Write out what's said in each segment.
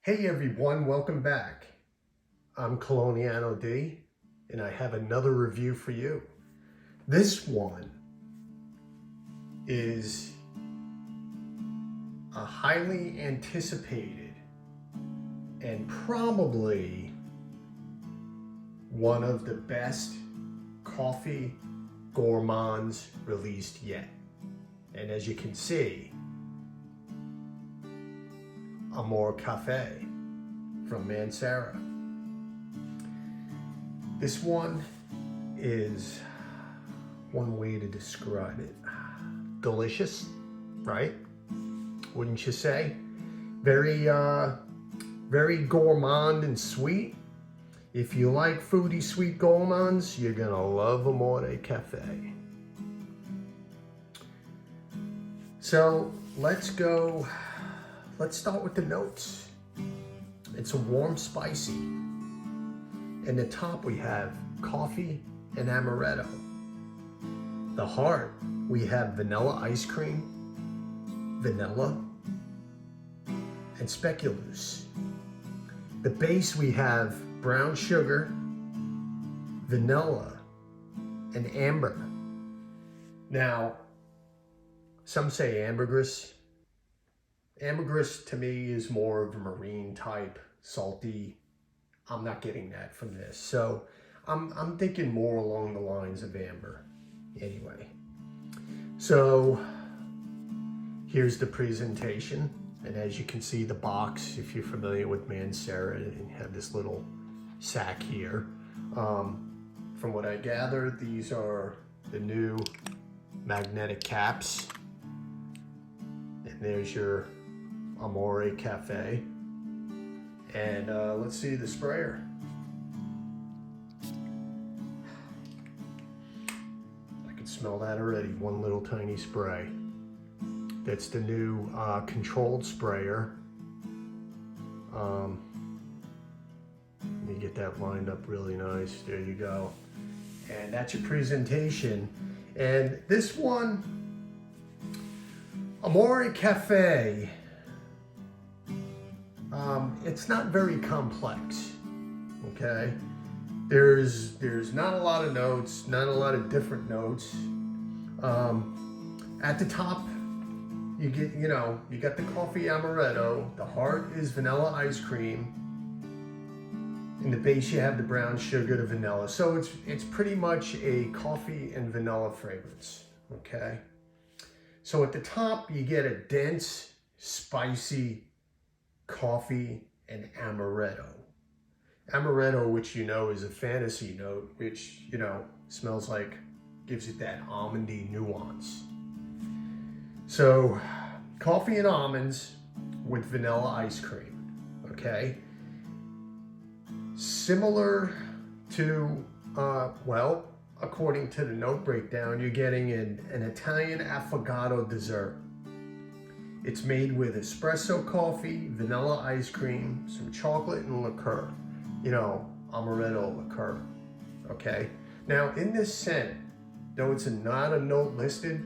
Hey everyone, welcome back. I'm Coloniano D, and I have another review for you. This one is a highly anticipated and probably one of the best coffee gourmands released yet. And as you can see, AMORE CAFFÉ from Mancera. This one is one way to describe it. Delicious, right? Wouldn't you say? Very gourmand and sweet. If you like fruity sweet gourmands, you're gonna love AMORE CAFFÉ. So let's start with the notes. It's a warm spicy. In the top we have coffee and amaretto. The heart, we have vanilla ice cream, vanilla, and speculoos. The base we have brown sugar, vanilla, and amber. Now, some say ambergris. Ambergris to me is more of a marine type, salty. I'm not getting that from this. So I'm thinking more along the lines of amber anyway. So here's the presentation. And as you can see, the box, if you're familiar with Mancera, and you have this little sack here. From what I gather, these are the new magnetic caps. And there's your AMORE CAFFÉ. And let's see the sprayer. I can smell that already, one little tiny spray. That's the new controlled sprayer. Let me get that lined up really nice. There you go. And that's your presentation. And this one, AMORE CAFFÉ, it's not very complex, okay? There's not a lot of notes, not a lot of different notes. At the top, you got the coffee amaretto. The heart is vanilla ice cream. In the base, you have the brown sugar, the vanilla. So it's pretty much a coffee and vanilla fragrance, okay? So at the top, you get a dense, spicy coffee and amaretto. Amaretto, which you know is a fantasy note, which, smells like, gives it that almondy nuance. So, coffee and almonds with vanilla ice cream, okay? Similar to, well, according to the note breakdown, you're getting an Italian affogato dessert. It's made with espresso coffee, vanilla ice cream, some chocolate and liqueur. Amaretto liqueur, okay? Now, in this scent, though it's not a note listed,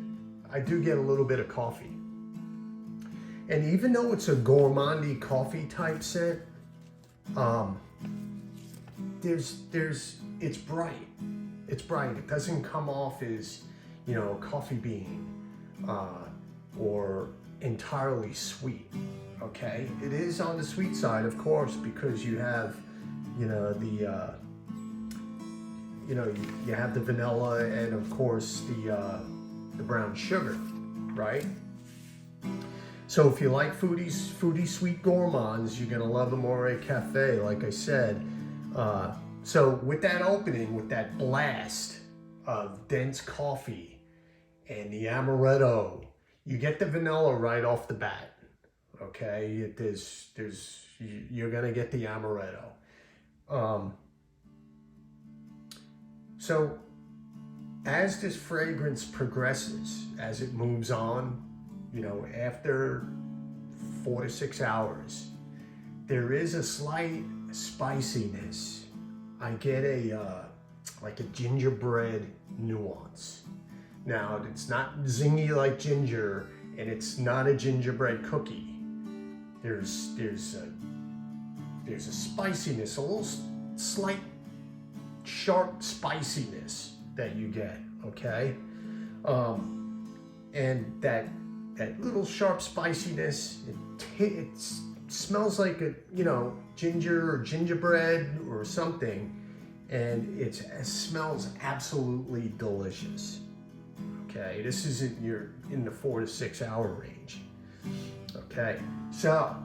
I do get a little bit of coffee. And even though it's a gourmandy coffee type scent, it's bright. It's bright. It doesn't come off as, coffee bean or entirely sweet, okay? It is on the sweet side, of course, because you have, you have the vanilla and of course the brown sugar, right? So if you like fruity sweet gourmands, you're gonna love AMORE CAFFÉ, like I said. So with that opening, with that blast of dense coffee and the amaretto, you get the vanilla right off the bat, okay? You're gonna get the amaretto. So as this fragrance progresses, as it moves on, after 4 to 6 hours, there is a slight spiciness. I get like a gingerbread nuance. Now, it's not zingy like ginger, and it's not a gingerbread cookie. There's there's a spiciness, a little slight sharp spiciness that you get, okay? And that little sharp spiciness, it smells like a, you know, ginger or gingerbread or something, and it smells absolutely delicious. Okay, this isn't in the 4 to 6 hour range. Okay, so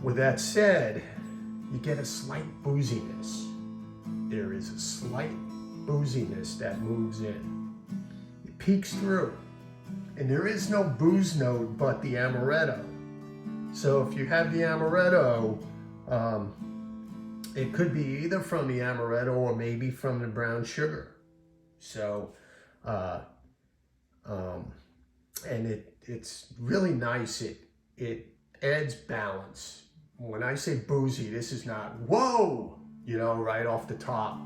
with that said, you get a slight booziness. There is a slight booziness that moves in. It peeks through. And there is no booze note but the amaretto. So if you have the amaretto, it could be either from the amaretto or maybe from the brown sugar. So, and it's really nice. It adds balance. When I say boozy, this is not, whoa, you know, right off the top,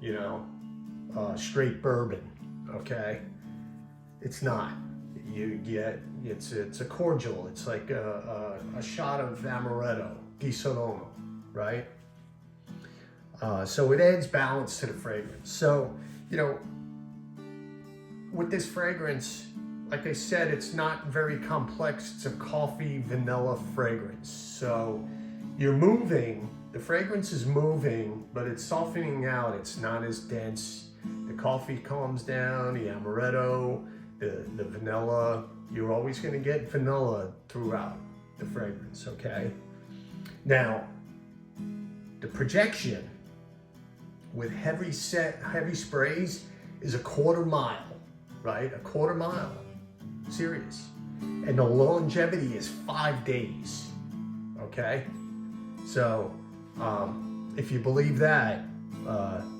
you know, straight bourbon, okay? It's not. You get, it's a cordial. It's like a shot of amaretto, di Sonono, right? So it adds balance to the fragrance. So, you know, with this fragrance, like I said, it's not very complex. It's a coffee vanilla fragrance. So you're moving, the fragrance is moving, but it's softening out. It's not as dense. The coffee calms down, the amaretto, the vanilla. You're always gonna get vanilla throughout the fragrance, okay? Now, the projection with heavy sprays is a 1/4 mile, right? A 1/4 mile, serious. And the longevity is 5 days, okay? So, if you believe that,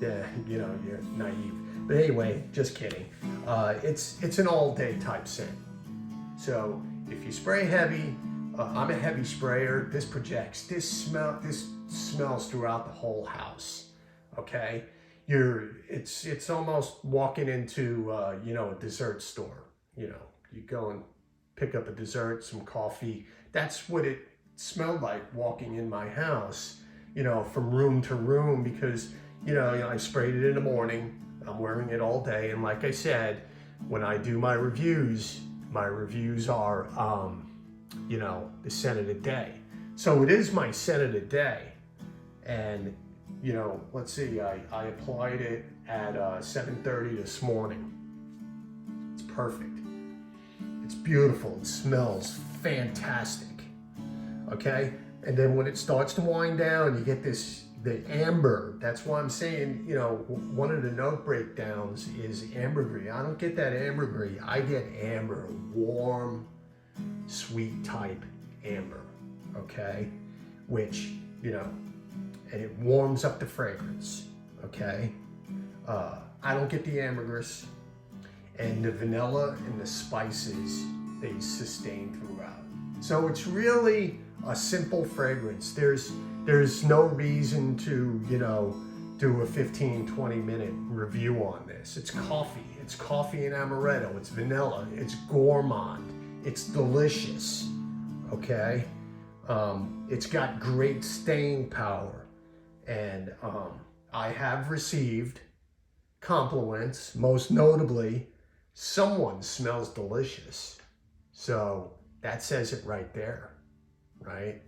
yeah, you know, you're naive. But anyway, just kidding. It's an all-day type scent. So if you spray heavy, I'm a heavy sprayer. This projects. This smells throughout the whole house. Okay, it's almost walking into you know, a dessert store. You know, you go and pick up a dessert, some coffee. That's what it smelled like walking in my house. You know, from room to room, because you know I sprayed it in the morning. I'm wearing it all day, and like I said, when I do my reviews are you know, the scent of the day. So it is my scent of the day, and you know, let's see, I applied it at 7:30 this morning. It's perfect. It's beautiful. It smells fantastic. Okay, and then when it starts to wind down, you get the amber. That's why I'm saying, you know, one of the note breakdowns is ambergris. I don't get that ambergris. I get amber, warm, sweet type amber, okay? Which, you know, and it warms up the fragrance, okay? I don't get the ambergris, and the vanilla and the spices, they sustain throughout. So it's really a simple fragrance. There's no reason to, you know, do a 15-20 minute review on this. It's coffee. It's coffee and amaretto. It's vanilla. It's gourmand. It's delicious, okay? It's got great staying power. And I have received compliments, most notably, someone smells delicious. So that says it right there, right?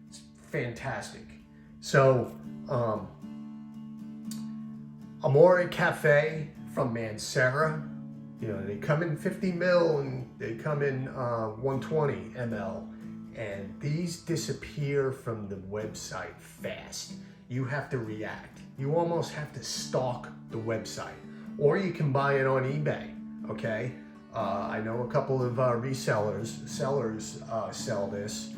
It's fantastic. So, AMORE CAFFÉ from Mancera, you know, they come in 50 ml and they come in 120 ml, and these disappear from the website fast. You have to react. You almost have to stalk the website, or you can buy it on eBay, okay? I know a couple of sellers sell this.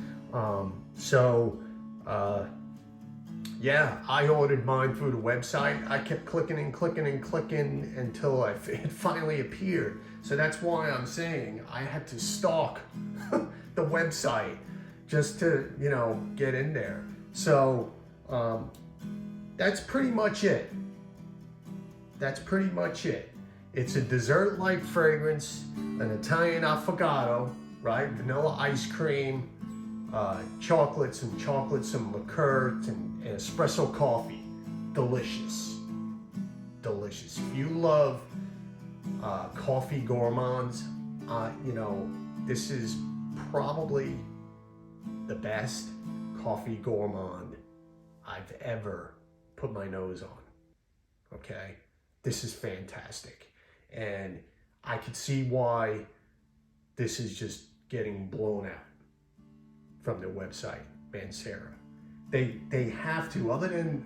Yeah, I ordered mine through the website. I kept clicking and clicking and clicking until it finally appeared. So that's why I'm saying I had to stalk the website just to, you know, get in there. So that's pretty much it. That's pretty much it. It's a dessert-like fragrance, an Italian affogato, right? Vanilla ice cream, chocolate, some liqueur, and espresso coffee. Delicious. Delicious. If you love coffee gourmands, you know, this is probably the best coffee gourmand I've ever put my nose on. Okay? This is fantastic. And I could see why this is just getting blown out from their website, Mancera. They have to, other than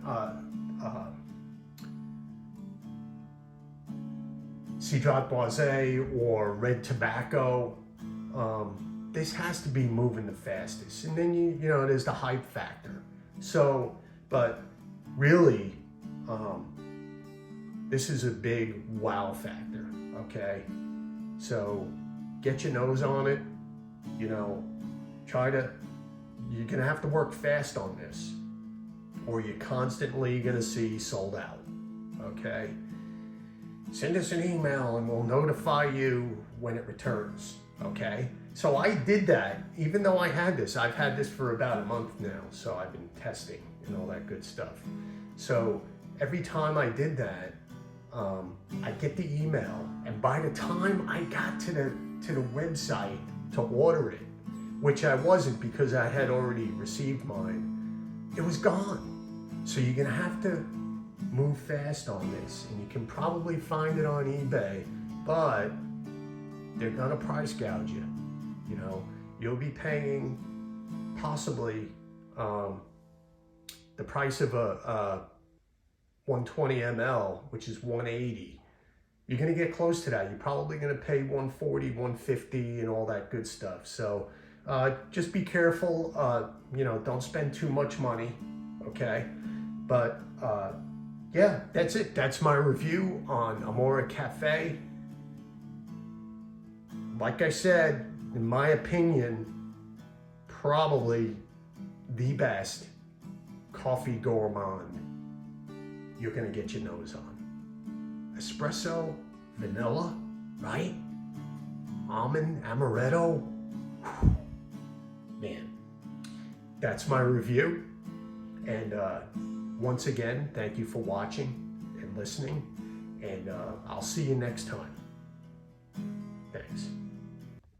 Citron Boisé or Red Tobacco, this has to be moving the fastest. And then you know, there's the hype factor. So, but really, this is a big wow factor, okay? So get your nose on it, you know, you're gonna have to work fast on this, or you're constantly gonna see sold out, okay? Send us an email and we'll notify you when it returns, okay? So I did that, even though I had this. I've had this for about a month now, so I've been testing and all that good stuff. So every time I did that, I get the email, and by the time I got to the website to order it, which I wasn't because I had already received mine, it was gone. So you're gonna have to move fast on this, and you can probably find it on eBay, but they're gonna price gouge you. You know, you'll be paying possibly the price of a 120 ml, which is $180. You're gonna get close to that. You're probably gonna pay $140, $150, and all that good stuff. So just be careful. You know, don't spend too much money, okay? But yeah, that's it. That's my review on AMORE CAFFÉ. Like I said, in my opinion, probably the best coffee gourmand you're gonna get your nose on. Espresso, vanilla, right? Almond, amaretto. Whew. Man, that's my review. And once again, thank you for watching and listening. And I'll see you next time. Thanks.